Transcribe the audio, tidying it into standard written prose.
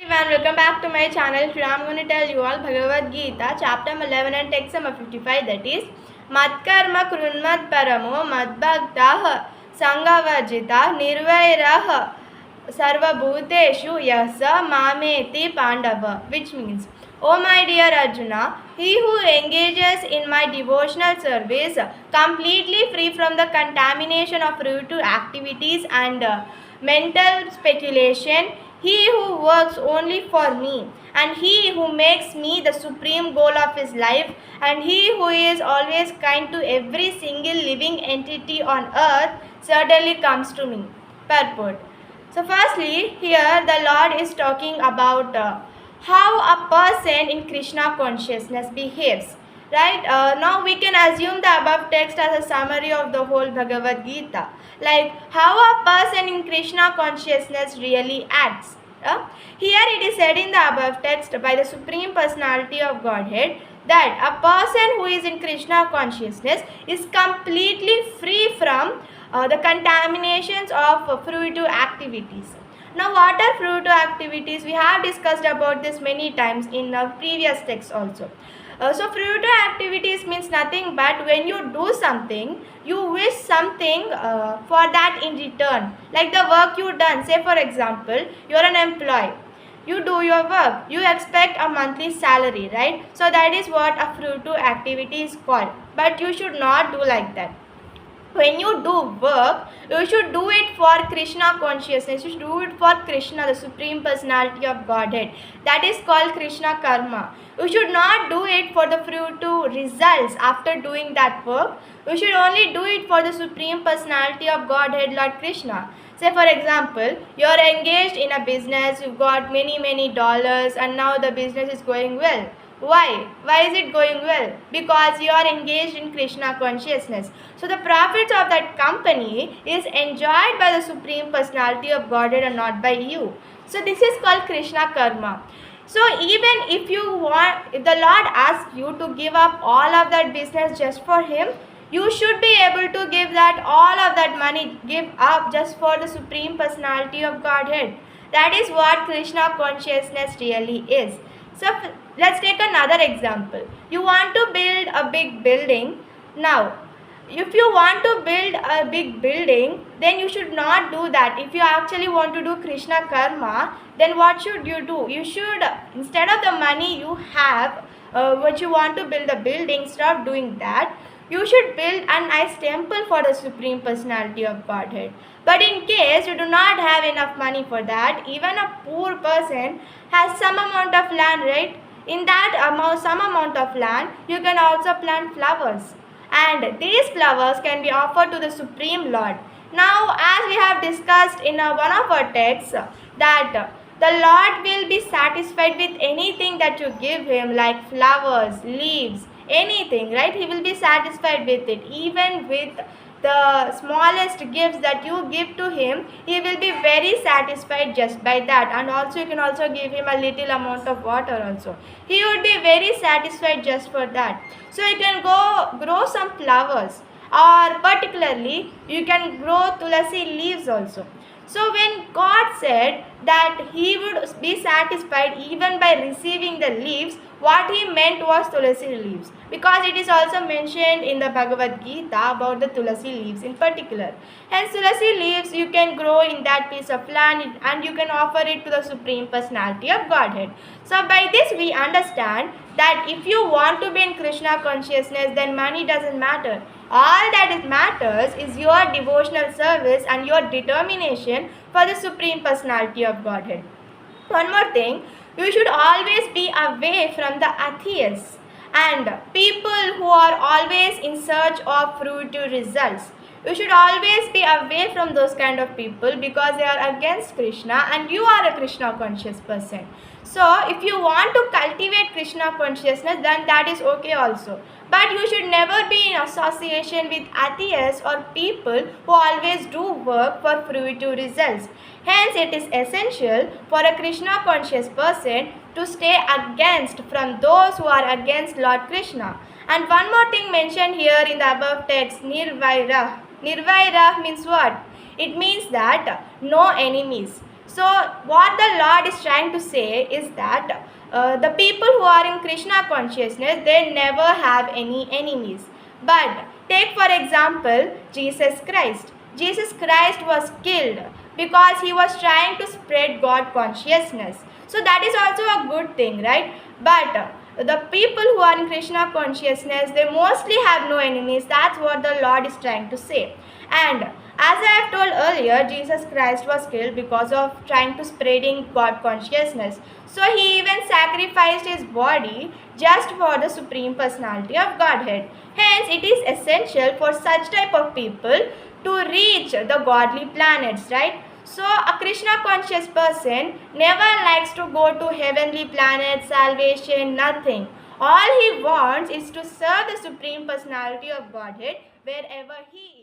Everyone, welcome back to my channel. Today I'm going to tell you all Bhagavad Gita, chapter 11 and text number 55, that is Matkarma Krunmat Paramo Madbhaktah Sangavajita Nirvairah Sarvabhuteshu Yasa Mameti Pandava, which means, O my dear Arjuna, he who engages in my devotional service, completely free from the contamination of fruitive activities and mental speculation, he who works only for me, and he who makes me the supreme goal of his life, and he who is always kind to every single living entity on earth, certainly comes to me. Purport. So, firstly, here the Lord is talking about how a person in Krishna consciousness behaves. Right? Now we can assume the above text as a summary of the whole Bhagavad Gita. Like how a person in Krishna consciousness really acts. Here it is said in the above text by the Supreme Personality of Godhead that a person who is in Krishna consciousness is completely free from the contaminations of fruitive activities. Now, what are fruitive activities? We have discussed about this many times in the previous text also. So, fruitive activities means nothing but when you do something, you wish something for that in return. Like the work you done. Say for example, you are an employee. You do your work. You expect a monthly salary, right? So, that is what a fruitive activity is called. But you should not do like that. When you do work, you should do it for Krishna consciousness. You should do it for Krishna, the Supreme Personality of Godhead. That is called Krishna Karma. You should not do it for the fruitive results after doing that work. You should only do it for the Supreme Personality of Godhead, Lord Krishna. Say for example, you are engaged in a business, you've got many dollars, and now the business is going well. Why? Why is it going well? Because you are engaged in Krishna consciousness. So the profits of that company is enjoyed by the Supreme Personality of Godhead and not by you. So this is called Krishna Karma. So even if you want, if the Lord asks you to give up all of that business just for Him, you should be able to give that all of that money, give up just for the Supreme Personality of Godhead. That is what Krishna consciousness really is. So let's take another example. You want to build a big building. Now, if you want to build a big building, then you should not do that. If you actually want to do Krishna Karma, then what should you do? You should, instead of the money you have, what you want to build a building, instead of doing that, you should build a nice temple for the Supreme Personality of Godhead. But in case you do not have enough money for that, even a poor person has some amount of land, right? In that amount, some amount of land, you can also plant flowers. And these flowers can be offered to the Supreme Lord. Now, as we have discussed in one of our texts, that the Lord will be satisfied with anything that you give Him, like flowers, leaves, anything, right? He will be satisfied with it. Even with the smallest gifts that you give to Him, He will be very satisfied just by that. And also you can also give Him a little amount of water also. He would be very satisfied just for that. So you can go grow some flowers, or particularly you can grow tulasi leaves also. So when God said that He would be satisfied even by receiving the leaves, what He meant was tulasi leaves, because it is also mentioned in the Bhagavad Gita about the tulasi leaves in particular. Hence tulasi leaves you can grow in that piece of land and you can offer it to the Supreme Personality of Godhead. So by this we understand that if you want to be in Krishna consciousness, then money doesn't matter. All that it matters is your devotional service and your determination for the Supreme Personality of Godhead. One more thing, you should always be away from the atheists and people who are always in search of fruitive results. You should always be away from those kind of people because they are against Krishna and you are a Krishna conscious person. So if you want to cultivate Krishna consciousness, then that is okay also. But you should never be in association with atheists or people who always do work for fruitive results. Hence, it is essential for a Krishna conscious person to stay against from those who are against Lord Krishna. And one more thing mentioned here in the above text, Nirvaira. Nirvaira means what? It means that no enemies. So what the Lord is trying to say is that the people who are in Krishna consciousness, they never have any enemies. But take for example Jesus Christ. Jesus Christ was killed because he was trying to spread God consciousness. So that is also a good thing, right? But the people who are in Krishna consciousness, they mostly have no enemies. That's what the Lord is trying to say. And as I have told earlier, Jesus Christ was killed because of trying to spreading God consciousness. So he even sacrificed his body just for the Supreme Personality of Godhead. Hence, it is essential for such type of people to reach the godly planets, right? So a Krishna conscious person never likes to go to heavenly planets, salvation, nothing. All he wants is to serve the Supreme Personality of Godhead wherever he is.